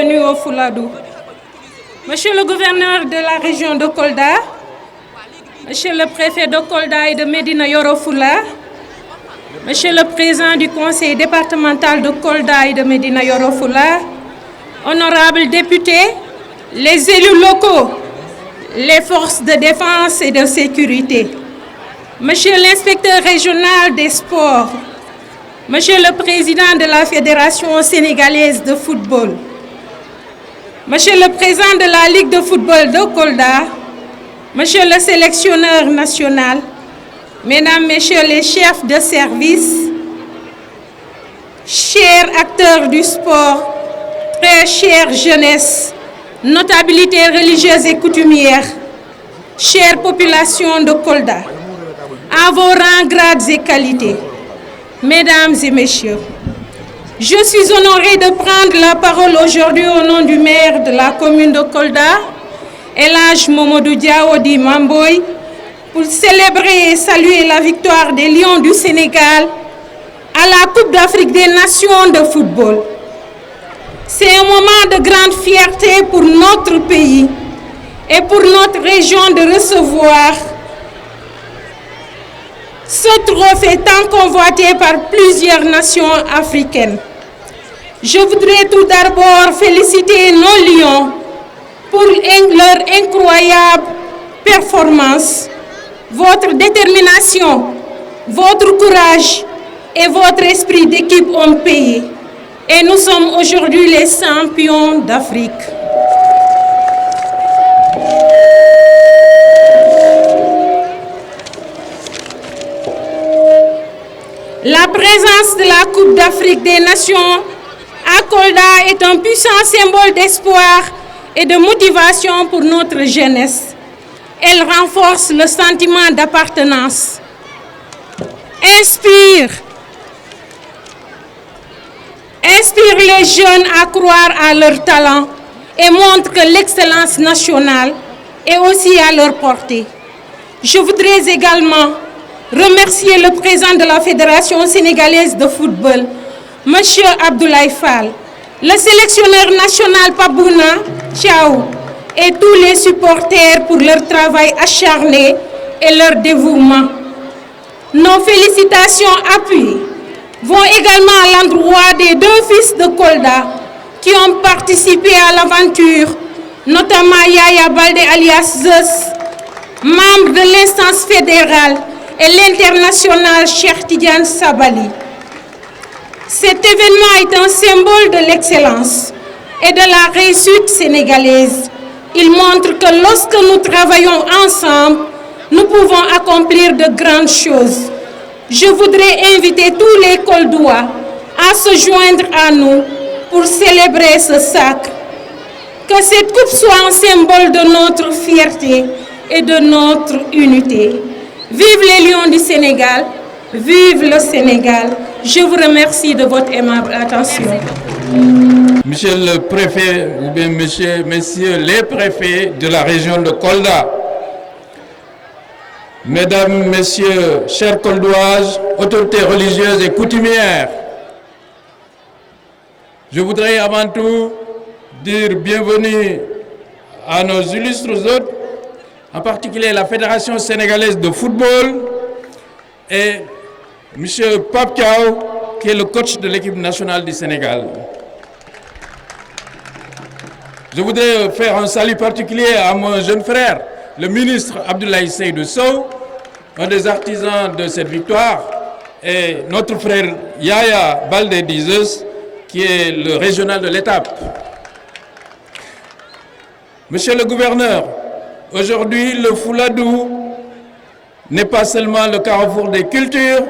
bienvenue au Fouladou. Monsieur le gouverneur de la région de Kolda, Monsieur le préfet de Kolda et de Médina Yoro Fula, Monsieur le président du conseil départemental de Kolda et de Médina Yoro Fula, honorables députés, les élus locaux, les forces de défense et de sécurité, Monsieur l'inspecteur régional des sports, Monsieur le président de la Fédération sénégalaise de football, Monsieur le président de la Ligue de football de Kolda, Monsieur le sélectionneur national, Mesdames, Messieurs les chefs de service, chers acteurs du sport, très chère jeunesse, notabilités religieuses et coutumières, chère population de Kolda, à vos rangs, grades et qualités, Mesdames et Messieurs, je suis honorée de prendre la parole aujourd'hui au nom du maire de la commune de Kolda, El Hadj Mamadou Diao Di Mamboy, pour célébrer et saluer la victoire des Lions du Sénégal à la Coupe d'Afrique des Nations de football. C'est un moment de grande fierté pour notre pays et pour notre région de recevoir ce trophée tant convoité par plusieurs nations africaines. Je voudrais tout d'abord féliciter nos Lions pour leur incroyable performance. Votre détermination, votre courage et votre esprit d'équipe ont payé. Et nous sommes aujourd'hui les champions d'Afrique. La présence de la Coupe d'Afrique des Nations à Kolda est un puissant symbole d'espoir et de motivation pour notre jeunesse. Elle renforce le sentiment d'appartenance, inspire les jeunes à croire à leur talent et montre que l'excellence nationale est aussi à leur portée. Je voudrais également remercier le président de la Fédération sénégalaise de football, M. Abdoulaye Fall, le sélectionneur national Pabouna Thiaw, et tous les supporters pour leur travail acharné et leur dévouement. Nos félicitations appuyées vont également à l'endroit des deux fils de Kolda qui ont participé à l'aventure, notamment Yaya Baldé alias Zeus, membre de l'instance fédérale, et l'international Cheikh Tidiane Sabali. Cet événement est un symbole de l'excellence et de la réussite sénégalaise. Il montre que lorsque nous travaillons ensemble, nous pouvons accomplir de grandes choses. Je voudrais inviter tous les Koldois à se joindre à nous pour célébrer ce sacre. Que cette coupe soit un symbole de notre fierté et de notre unité. Vive les Lions du Sénégal, vive le Sénégal. Je vous remercie de votre aimable attention. Monsieur le préfet, ou bien messieurs les préfets de la région de Kolda, Mesdames, Messieurs, chers Koldoises, autorités religieuses et coutumières, je voudrais avant tout dire bienvenue à nos illustres hôtes, en particulier la Fédération sénégalaise de football et M. Pape Thiaw, qui est le coach de l'équipe nationale du Sénégal. Je voudrais faire un salut particulier à mon jeune frère, le ministre Abdoulaye Seydou Sow, un des artisans de cette victoire, et notre frère Yaya Baldé Zeus, qui est le régional de l'étape. Monsieur le gouverneur, aujourd'hui le Fouladou n'est pas seulement le carrefour des cultures,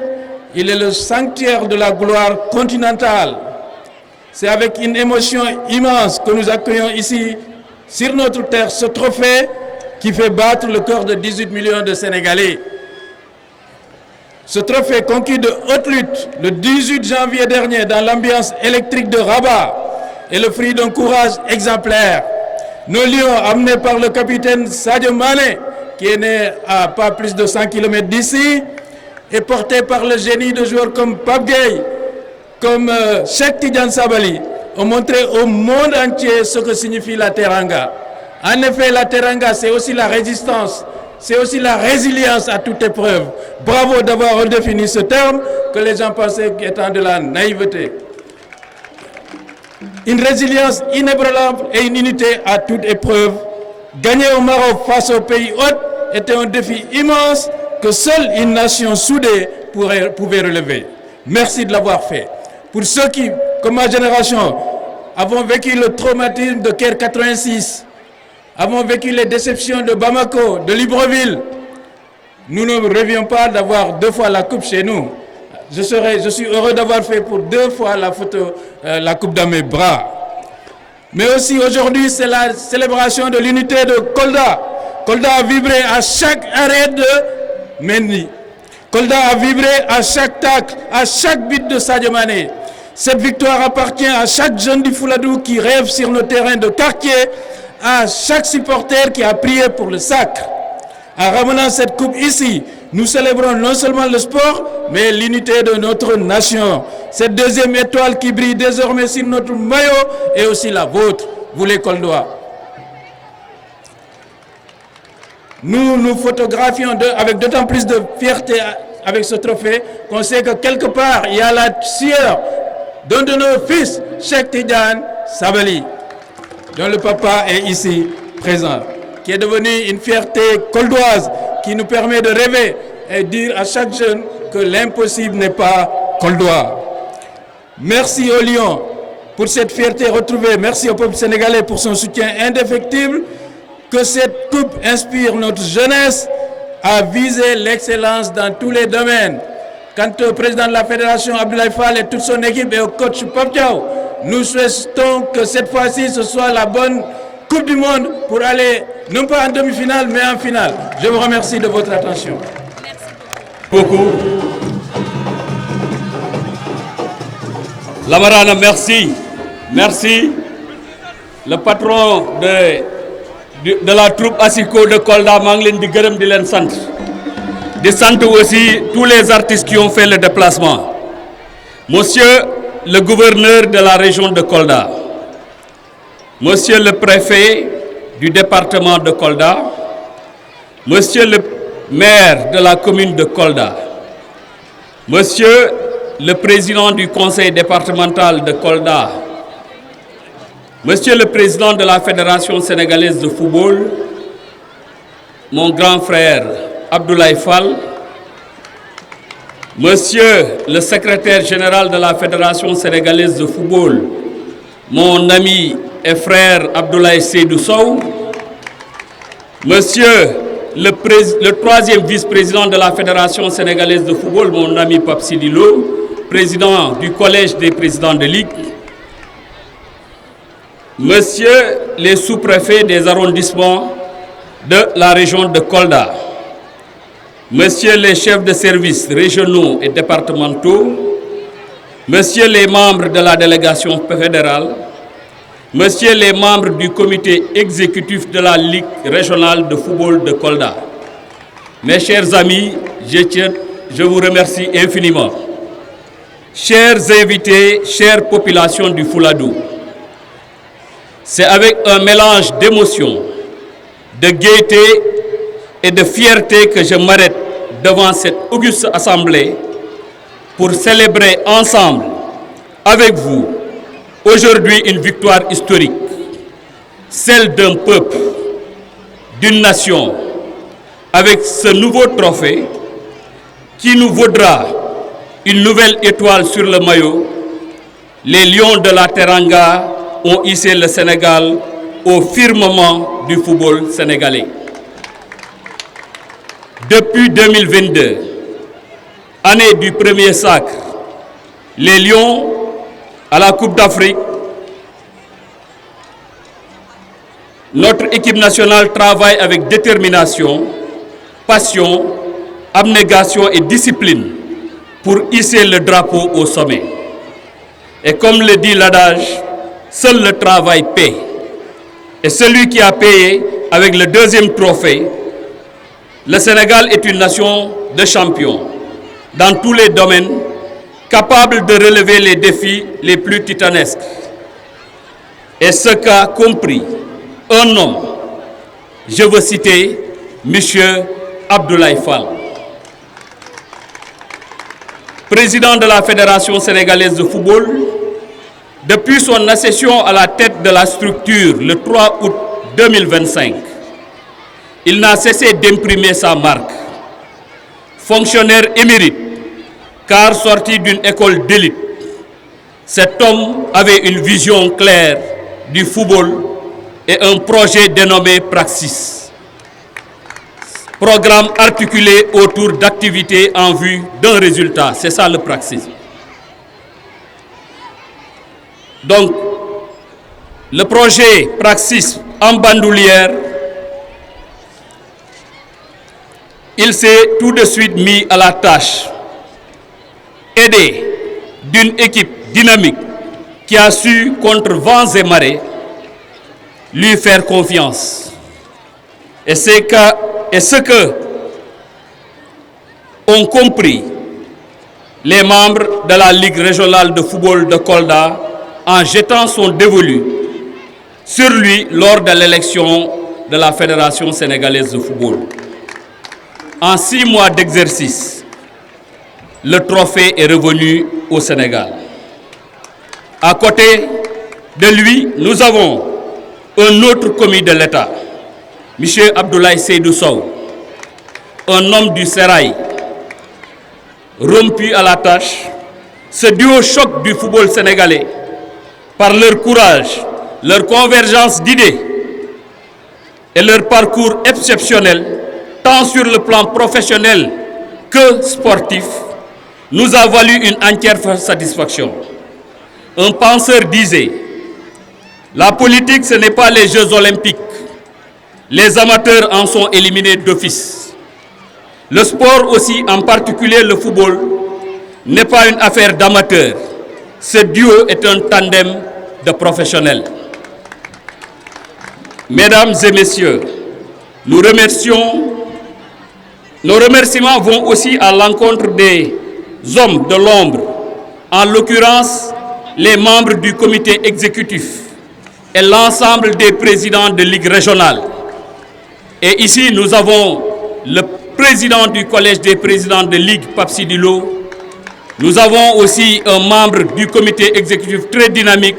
il est le sanctuaire de la gloire continentale. C'est avec une émotion immense que nous accueillons ici, sur notre terre, ce trophée qui fait battre le cœur de 18 millions de Sénégalais. Ce trophée conquis de haute lutte le 18 janvier dernier dans l'ambiance électrique de Rabat est le fruit d'un courage exemplaire. Nos Lions, amenés par le capitaine Sadio Mané, qui est né à pas plus de 100 km d'ici, et portés par le génie de joueurs comme Pape Gueye, comme Cheikh Tidiane Sabali, ont montré au monde entier ce que signifie la teranga. En effet, la teranga, c'est aussi la résistance, c'est aussi la résilience à toute épreuve. Bravo d'avoir redéfini ce terme que les gens pensaient étant de la naïveté. Une résilience inébranlable et une unité à toute épreuve. Gagner au Maroc face aux pays hôtes était un défi immense que seule une nation soudée pouvait relever. Merci de l'avoir fait. Pour ceux qui, comme ma génération, avons vécu le traumatisme de Caire 86, avons vécu les déceptions de Bamako, de Libreville, nous ne rêvions pas d'avoir 2 fois la coupe chez nous. Je suis heureux d'avoir fait pour 2 fois la coupe dans mes bras. Mais aussi aujourd'hui, c'est la célébration de l'unité de Kolda. Kolda a vibré à chaque arrêt de Mendy. Kolda a vibré à chaque tacle, à chaque but de Sadio Mané. Cette victoire appartient à chaque jeune du Fouladou qui rêve sur nos terrains de quartier, à chaque supporter qui a prié pour le sacre. En ramenant cette coupe ici, nous célébrons non seulement le sport, mais l'unité de notre nation. Cette deuxième étoile qui brille désormais sur notre maillot est aussi la vôtre, vous les Koldois. Nous nous photographions avec d'autant plus de fierté avec ce trophée qu'on sait que quelque part, il y a la sueur d'un de nos fils, Cheikh Tidiane Sabali, dont le papa est ici présent, qui est devenu une fierté coldoise qui nous permet de rêver et dire à chaque jeune que l'impossible n'est pas coldois. Merci aux Lions pour cette fierté retrouvée. Merci au peuple sénégalais pour son soutien indéfectible. Que cette coupe inspire notre jeunesse à viser l'excellence dans tous les domaines. Quant au président de la fédération Abdoulaye Fall et toute son équipe et au coach Pape Diaw, nous souhaitons que cette fois-ci ce soit la bonne Coupe du Monde pour aller non pas en demi-finale mais en finale. Je vous remercie de votre attention. Merci beaucoup. Lamarana, merci. Merci. Le patron de la troupe Asiko de Kolda, Manglen di Gërëm di len sant. Di sant aussi tous les artistes qui ont fait le déplacement. Monsieur le gouverneur de la région de Kolda, Monsieur le préfet du département de Kolda, Monsieur le maire de la commune de Kolda, Monsieur le président du conseil départemental de Kolda, Monsieur le président de la Fédération sénégalaise de football, mon grand frère Abdoulaye Fall, Monsieur le secrétaire général de la Fédération sénégalaise de football, mon ami et frère Abdoulaye Seydou Sow, Monsieur le troisième vice-président de la Fédération sénégalaise de football, mon ami Pape Sidi Lo, président du collège des présidents de ligue, Monsieur les sous-préfets des arrondissements de la région de Kolda, Monsieur les chefs de services régionaux et départementaux, Monsieur les membres de la délégation fédérale, Monsieur les membres du comité exécutif de la Ligue régionale de football de Kolda, mes chers amis, je vous remercie infiniment. Chers invités, chères populations du Fouladou, c'est avec un mélange d'émotion, de gaieté et de fierté que je m'arrête devant cette auguste assemblée pour célébrer ensemble, avec vous, aujourd'hui une victoire historique, celle d'un peuple, d'une nation, avec ce nouveau trophée qui nous vaudra une nouvelle étoile sur le maillot. Les Lions de la Teranga ont hissé le Sénégal au firmament du football sénégalais. Depuis 2022, année du premier sacre, les Lions à la Coupe d'Afrique, notre équipe nationale travaille avec détermination, passion, abnégation et discipline pour hisser le drapeau au sommet. Et comme le dit l'adage, seul le travail paie. Et celui qui a payé avec le deuxième trophée, le Sénégal est une nation de champions dans tous les domaines, capable de relever les défis les plus titanesques. et ce qu'a compris un homme, je veux citer M. Abdoulaye Fall. Président de la Fédération sénégalaise de football, depuis son accession à la tête de la structure le 3 août 2025, il n'a cessé d'imprimer sa marque. Fonctionnaire émérite, car sorti d'une école d'élite, cet homme avait une vision claire du football et un projet dénommé Praxis. Programme articulé autour d'activités en vue d'un résultat. C'est ça le Praxis. Donc, le projet Praxis en bandoulière, il s'est tout de suite mis à la tâche, aidé d'une équipe dynamique qui a su, contre vents et marées, lui faire confiance. Et ce que ont compris les membres de la Ligue régionale de football de Kolda en jetant son dévolu sur lui lors de l'élection de la Fédération sénégalaise de football. En 6 mois d'exercice, le trophée est revenu au Sénégal. À côté de lui, nous avons un autre commis de l'État, M. Abdoulaye Seydou Sow, un homme du Sérail, rompu à la tâche. Ce duo choc du football sénégalais par leur courage, leur convergence d'idées et leur parcours exceptionnel, tant sur le plan professionnel que sportif, nous a valu une entière satisfaction. Un penseur disait, la politique ce n'est pas les Jeux olympiques, les amateurs en sont éliminés d'office. Le sport aussi, en particulier le football, n'est pas une affaire d'amateurs. Ce duo est un tandem de professionnels. Mesdames et messieurs, nos remerciements vont aussi à l'encontre des hommes de l'ombre, en l'occurrence les membres du comité exécutif et l'ensemble des présidents de ligue régionale. Et ici, nous avons le président du collège des présidents de ligue, Pape Sidi Lo. Nous avons aussi un membre du comité exécutif très dynamique,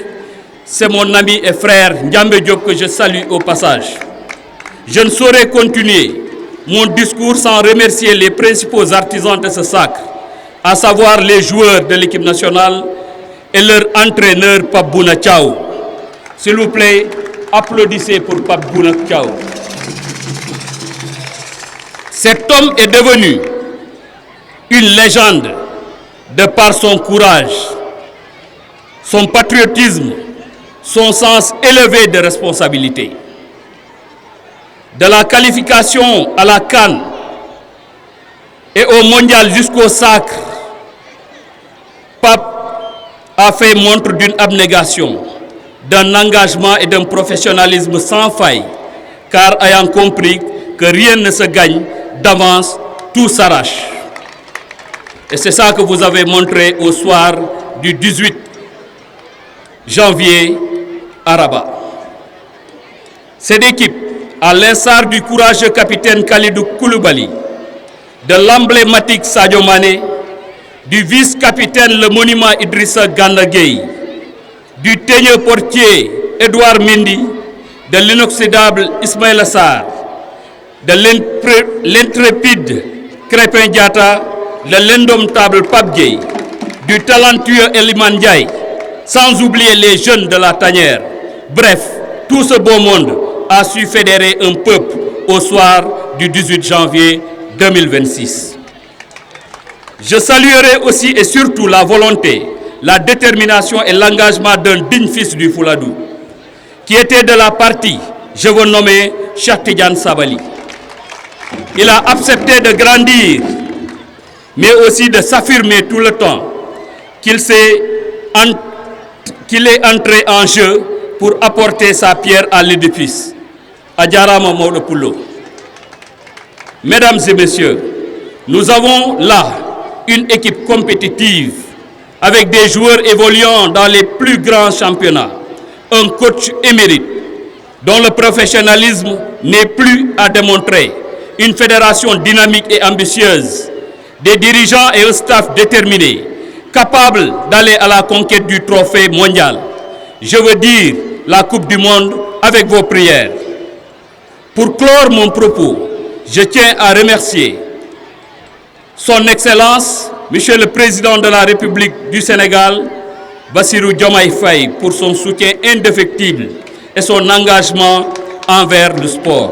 c'est mon ami et frère Ndiambe Diop, que je salue au passage. Je ne saurais continuer mon discours sans remercier les principaux artisans de ce sacre, à savoir les joueurs de l'équipe nationale et leur entraîneur Pape Bouna Thiaw. S'il vous plaît, applaudissez pour Pape Bouna Thiaw. Cet homme est devenu une légende de par son courage, son patriotisme, son sens élevé de responsabilité. De la qualification à la CAN et au mondial jusqu'au sacre, Pape a fait montre d'une abnégation, d'un engagement et d'un professionnalisme sans faille, car ayant compris que rien ne se gagne d'avance, tout s'arrache. Et c'est ça que vous avez montré au soir du 18 janvier à Rabat. Cette équipe, à l'instar du courageux capitaine Khalidou Koulibaly, de l'emblématique Sadio Mané, du vice-capitaine le monument Idrissa Gana Gueye, du teigneux portier Edouard Mendy, de l'inoxydable Ismaïla Sarr, de l'intrépide Krépin Diatta, de l'indomptable Pape Gueye, du talentueux Eliman Ndiaye, sans oublier les jeunes de la tanière. Bref, tout ce beau monde a su fédérer un peuple au soir du 18 janvier 2026. Je saluerai aussi et surtout la volonté, la détermination et l'engagement d'un digne fils du Fouladou, qui était de la partie, je veux nommer Cheikh Tidiane Sabali. Il a accepté de grandir, mais aussi de s'affirmer tout le temps, qu'il est entré en jeu pour apporter sa pierre à l'édifice. Adjarama Maodo Poulo. Mesdames et messieurs, nous avons là une équipe compétitive avec des joueurs évoluant dans les plus grands championnats, un coach émérite dont le professionnalisme n'est plus à démontrer, une fédération dynamique et ambitieuse, des dirigeants et un staff déterminé, capables d'aller à la conquête du trophée mondial. Je veux dire la Coupe du Monde avec vos prières. Pour clore mon propos, je tiens à remercier Son Excellence, Monsieur le Président de la République du Sénégal, Bassirou Diomaye Faye, pour son soutien indéfectible et son engagement envers le sport.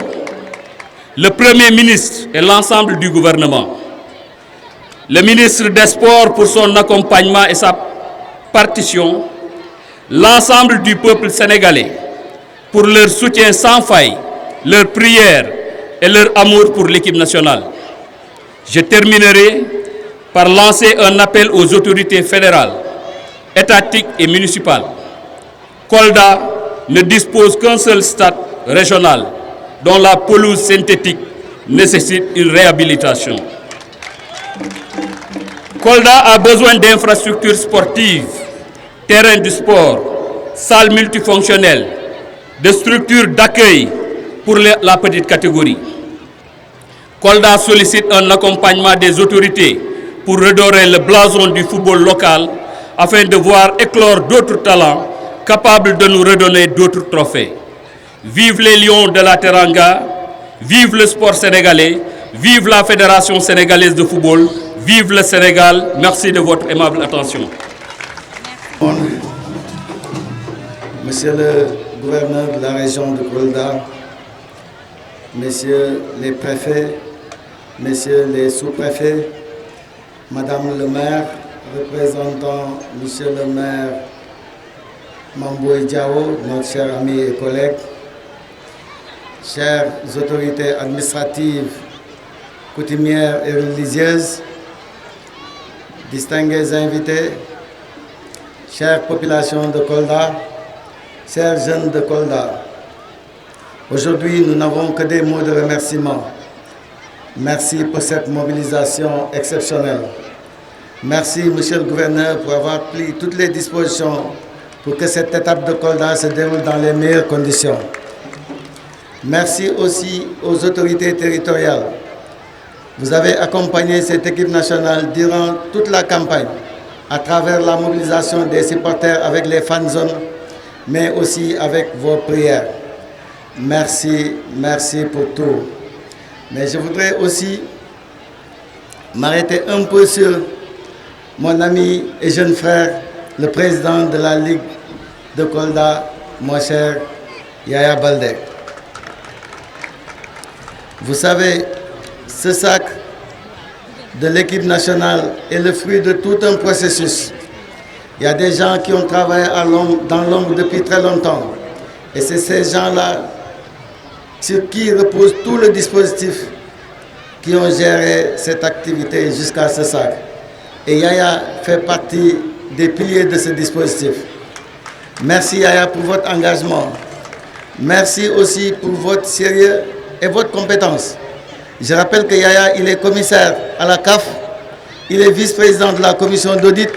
Le Premier ministre et l'ensemble du gouvernement. Le ministre des Sports pour son accompagnement et sa partition. L'ensemble du peuple sénégalais pour leur soutien sans faille, leur prière et leur amour pour l'équipe nationale. Je terminerai par lancer un appel aux autorités fédérales, étatiques et municipales. Kolda ne dispose qu'un seul stade régional dont la pelouse synthétique nécessite une réhabilitation. Kolda a besoin d'infrastructures sportives, terrain de sport, salles multifonctionnelles, de structures d'accueil pour la petite catégorie. Kolda sollicite un accompagnement des autorités pour redorer le blason du football local afin de voir éclore d'autres talents capables de nous redonner d'autres trophées. Vive les Lions de la Teranga, vive le sport sénégalais, vive la Fédération sénégalaise de football, vive le Sénégal. Merci de votre aimable attention. Monsieur le gouverneur de la région de Kolda, messieurs les préfets, messieurs les sous-préfets, madame le maire, représentant monsieur le maire Mamboy Diao, notre cher ami et collègue, chères autorités administratives, coutumières et religieuses, distingués invités, chère population de Kolda, chers jeunes de Kolda, aujourd'hui nous n'avons que des mots de remerciement. Merci pour cette mobilisation exceptionnelle. Merci, monsieur le gouverneur, pour avoir pris toutes les dispositions pour que cette étape de Kolda se déroule dans les meilleures conditions. Merci aussi aux autorités territoriales. Vous avez accompagné cette équipe nationale durant toute la campagne, à travers la mobilisation des supporters avec les fan zones, mais aussi avec vos prières. Merci, merci pour tout. Mais je voudrais aussi m'arrêter un peu sur mon ami et jeune frère, le président de la Ligue de Kolda, mon cher Yaya Baldé. Vous savez, ce sac de l'équipe nationale est le fruit de tout un processus. Il y a des gens qui ont travaillé dans l'ombre depuis très longtemps. Et c'est ces gens-là sur qui repose tout le dispositif qui ont géré cette activité jusqu'à ce sac. Et Yaya fait partie des piliers de ce dispositif. Merci Yaya pour votre engagement. Merci aussi pour votre sérieux et votre compétence. Je rappelle que Yaya, il est commissaire à la CAF, il est vice-président de la commission d'audit,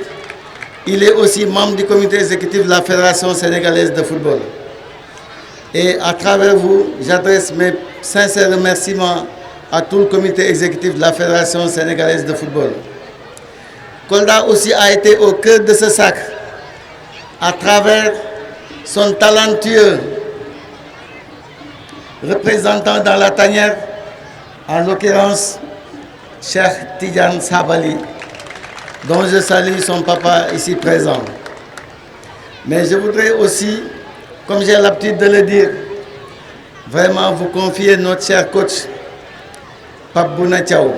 il est aussi membre du comité exécutif de la Fédération sénégalaise de football. Et à travers vous, j'adresse mes sincères remerciements à tout le comité exécutif de la Fédération sénégalaise de football. Kolda aussi a été au cœur de ce sacre à travers son talentueux représentant dans la tanière, en l'occurrence Cheikh Tidiane Sabali, dont je salue son papa ici présent. Mais je voudrais aussi, comme j'ai l'habitude de le dire, vraiment vous confier notre cher coach, Pape Bouna Thiaw.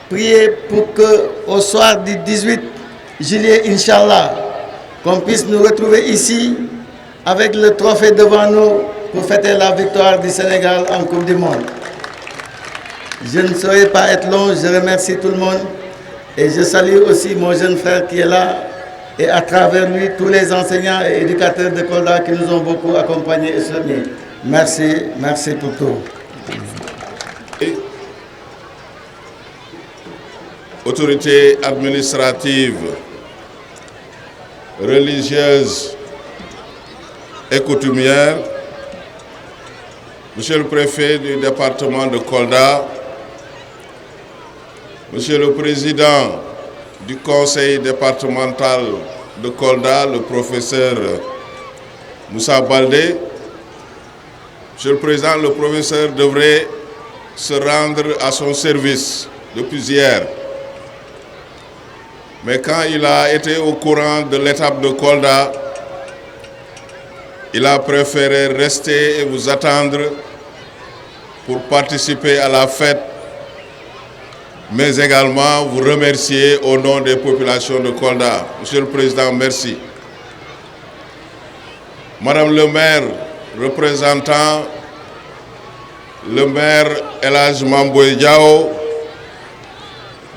Priez pour qu'au soir du 18 juillet, Inch'Allah, qu'on puisse nous retrouver ici avec le trophée devant nous pour fêter la victoire du Sénégal en Coupe du Monde. Je ne saurais pas être long, je remercie tout le monde et je salue aussi mon jeune frère qui est là et à travers lui tous les enseignants et éducateurs de Kolda qui nous ont beaucoup accompagnés et soutenus. Merci, merci pour tout. Autorités administratives, religieuses et coutumières, Monsieur le préfet du département de Kolda, Monsieur le président du conseil départemental de Kolda, le professeur Moussa Baldé, Monsieur le président, le professeur devrait se rendre à son service depuis hier. Mais quand il a été au courant de l'étape de Kolda, il a préféré rester et vous attendre pour participer à la fête, mais également vous remercier au nom des populations de Kolda. Monsieur le Président, merci. Madame le maire, représentant le maire El Hadj Mamboy Diao,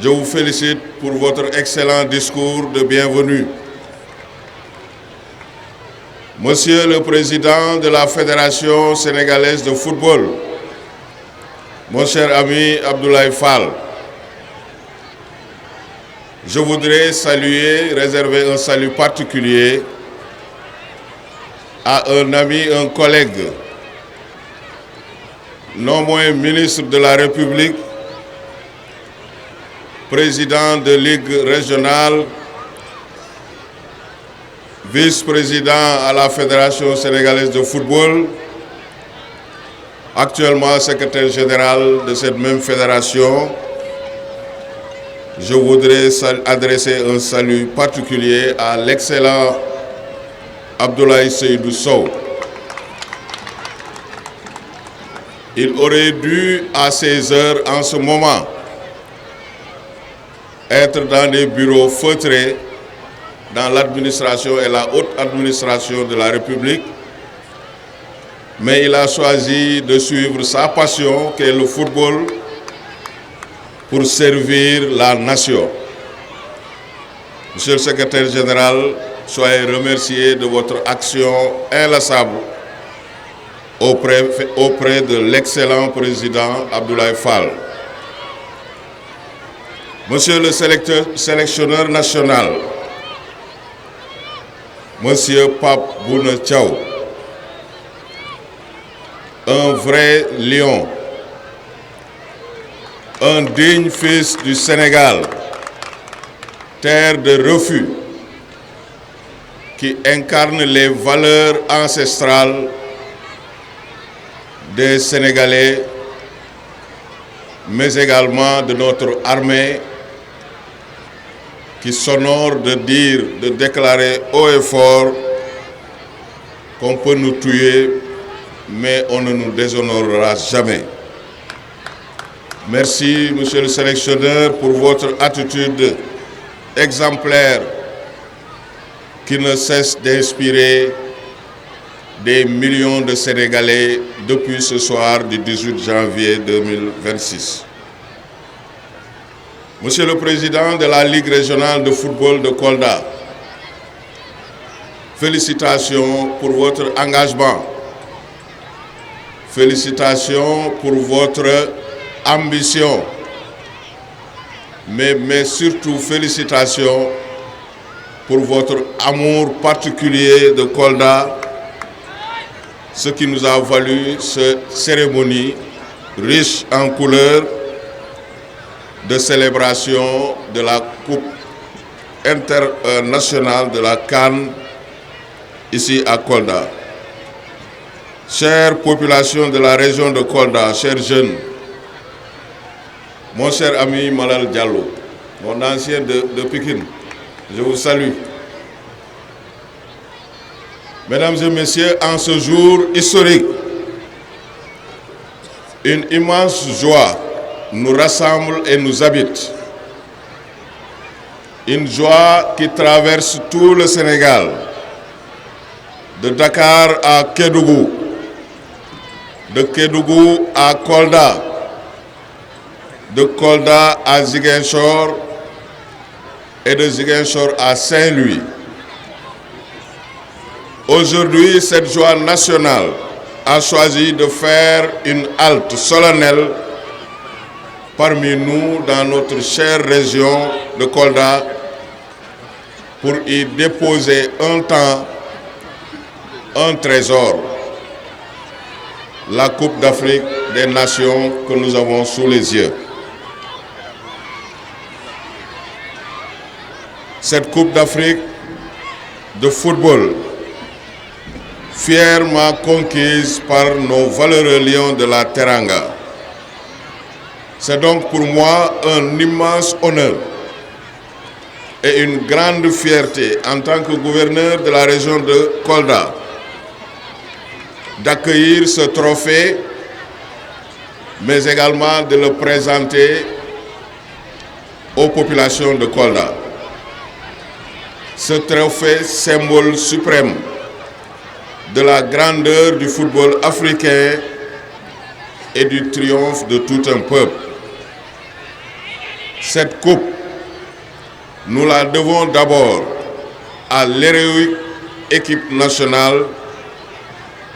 je vous félicite pour votre excellent discours de bienvenue. Monsieur le Président de la Fédération sénégalaise de football, mon cher ami Abdoulaye Fall, je voudrais réserver un salut particulier à un ami, un collègue, non moins ministre de la République, président de Ligue régionale, vice-président à la Fédération sénégalaise de football, actuellement secrétaire général de cette même fédération. Je voudrais adresser un salut particulier à l'excellent Abdoulaye Seydou Sow. Il aurait dû, à ces heures, en ce moment, être dans des bureaux feutrés dans l'administration et la haute administration de la République, mais il a choisi de suivre sa passion, qui est le football, pour servir la nation. Monsieur le secrétaire général, soyez remercié de votre action inlassable auprès de l'excellent président Abdoulaye Fall. Monsieur le sélectionneur national, Monsieur Pape Bouna Thiaw, un vrai lion, un digne fils du Sénégal, terre de refus, qui incarne les valeurs ancestrales des Sénégalais, mais également de notre armée, qui s'honore de déclarer haut et fort qu'on peut nous tuer, mais on ne nous déshonorera jamais. Merci, monsieur le sélectionneur, pour votre attitude exemplaire qui ne cesse d'inspirer des millions de Sénégalais depuis ce soir du 18 janvier 2026. Monsieur le Président de la Ligue régionale de football de Kolda, félicitations pour votre engagement. Félicitations pour votre ambition. Mais surtout félicitations pour votre amour particulier de Kolda, ce qui nous a valu cette cérémonie riche en couleurs de célébration de la Coupe internationale de la CAN ici à Kolda. Chère population de la région de Kolda, chers jeunes, mon cher ami Malal Diallo, mon ancien de Pikine, je vous salue. Mesdames et messieurs, en ce jour historique, une immense joie nous rassemble et nous habite. Une joie qui traverse tout le Sénégal, de Dakar à Kédougou, de Kédougou à Kolda, de Kolda à Ziguinchor et de Ziguinchor à Saint-Louis. Aujourd'hui, cette joie nationale a choisi de faire une halte solennelle parmi nous dans notre chère région de Kolda pour y déposer un temps, un trésor, la Coupe d'Afrique des Nations que nous avons sous les yeux. Cette Coupe d'Afrique de football, fièrement conquise par nos valeureux lions de la Teranga. C'est donc pour moi un immense honneur et une grande fierté en tant que gouverneur de la région de Kolda d'accueillir ce trophée, mais également de le présenter aux populations de Kolda. Ce trophée, symbole suprême de la grandeur du football africain et du triomphe de tout un peuple. Cette coupe, nous la devons d'abord à l'héroïque équipe nationale,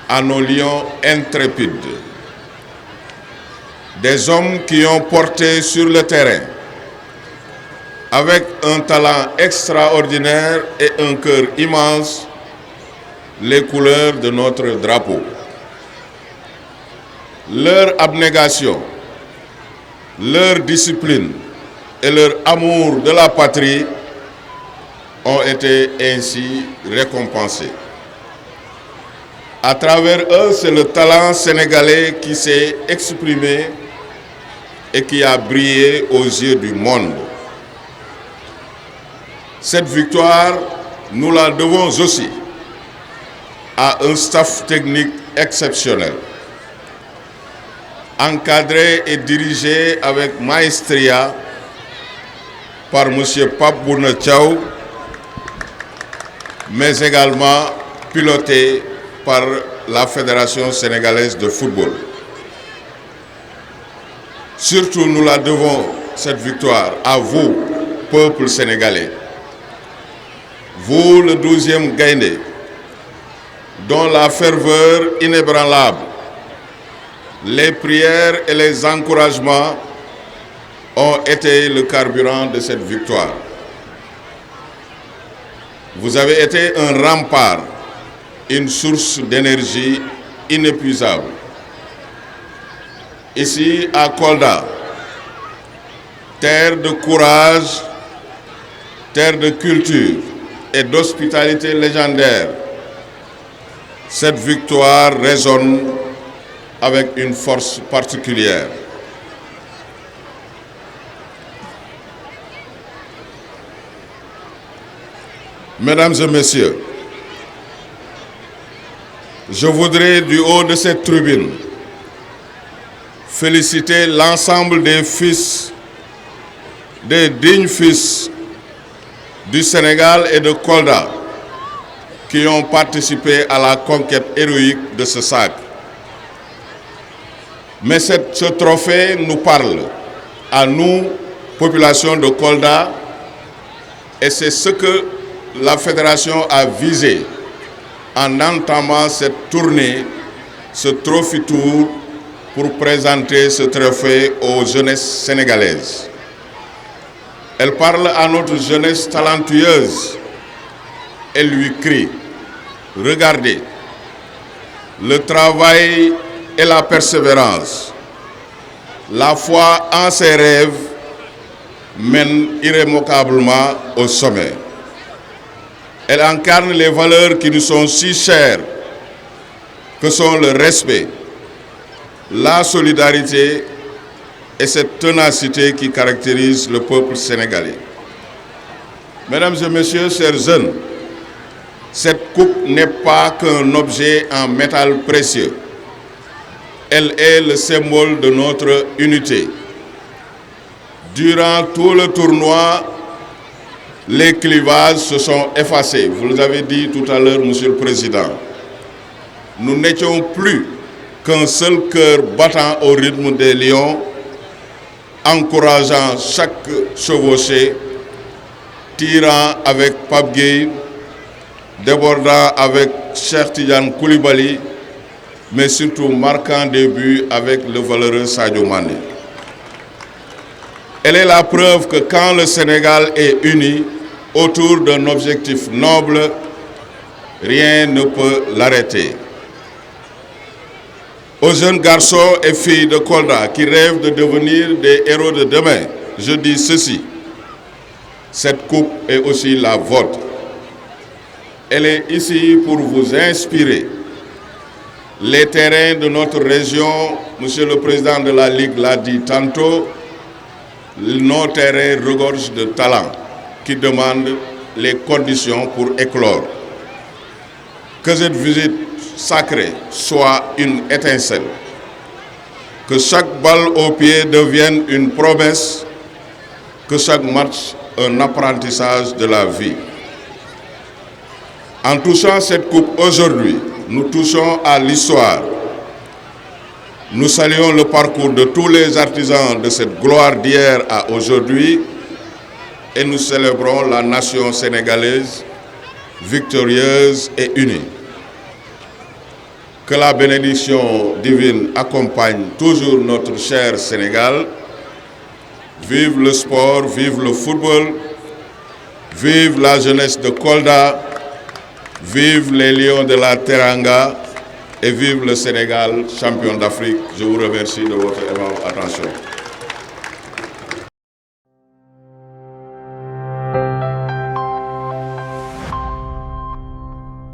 à nos lions intrépides. Des hommes qui ont porté sur le terrain, avec un talent extraordinaire et un cœur immense, les couleurs de notre drapeau. Leur abnégation, leur discipline et leur amour de la patrie ont été ainsi récompensés. À travers eux, c'est le talent sénégalais qui s'est exprimé et qui a brillé aux yeux du monde. Cette victoire, nous la devons aussi à un staff technique exceptionnel, encadré et dirigé avec maestria par M. Pape Bouna Thiaw, mais également piloté par la Fédération sénégalaise de football. Surtout, nous la devons, cette victoire, à vous, peuple sénégalais. Vous, le 12e Gaïndé, dont la ferveur inébranlable, les prières et les encouragements ont été le carburant de cette victoire. Vous avez été un rempart, une source d'énergie inépuisable. Ici, à Kolda, terre de courage, terre de culture et d'hospitalité légendaire, cette victoire résonne avec une force particulière. Mesdames et messieurs, je voudrais du haut de cette tribune féliciter l'ensemble des dignes fils du Sénégal et de Kolda qui ont participé à la conquête héroïque de ce sacre. Mais ce trophée nous parle à nous, population de Kolda, et c'est ce que la Fédération a visé en entamant cette tournée, ce Trophy Tour, pour présenter ce trophée aux jeunesses sénégalaises. Elle parle à notre jeunesse talentueuse. Elle lui crie, regardez, le travail et la persévérance, la foi en ses rêves mènent irrévocablement au sommet. Elle incarne les valeurs qui nous sont si chères, que sont le respect, la solidarité et cette ténacité qui caractérise le peuple sénégalais. Mesdames et messieurs, chers jeunes, cette coupe n'est pas qu'un objet en métal précieux. Elle est le symbole de notre unité. Durant tout le tournoi, les clivages se sont effacés. Vous l'avez dit tout à l'heure, Monsieur le Président. Nous n'étions plus qu'un seul cœur battant au rythme des lions, encourageant chaque chevauché, tirant avec Pape Gueye, débordant avec Cheikh Tidiane Koulibaly, mais surtout marquant des buts avec le valeureux Sadio Mané. Elle est la preuve que quand le Sénégal est uni, autour d'un objectif noble, rien ne peut l'arrêter. Aux jeunes garçons et filles de Kolda qui rêvent de devenir des héros de demain, je dis ceci: cette coupe est aussi la vôtre. Elle est ici pour vous inspirer. Les terrains de notre région, Monsieur le Président de la Ligue l'a dit tantôt, nos terrains regorgent de talents qui demandent les conditions pour éclore. Que cette visite sacrée soit une étincelle, que chaque balle au pied devienne une promesse, que chaque match un apprentissage de la vie. En touchant cette coupe aujourd'hui, nous touchons à l'histoire. Nous saluons le parcours de tous les artisans de cette gloire d'hier à aujourd'hui et nous célébrons la nation sénégalaise victorieuse et unie. Que la bénédiction divine accompagne toujours notre cher Sénégal. Vive le sport, vive le football, vive la jeunesse de Kolda, vive les Lions de la Teranga et vive le Sénégal, champion d'Afrique. Je vous remercie de votre attention.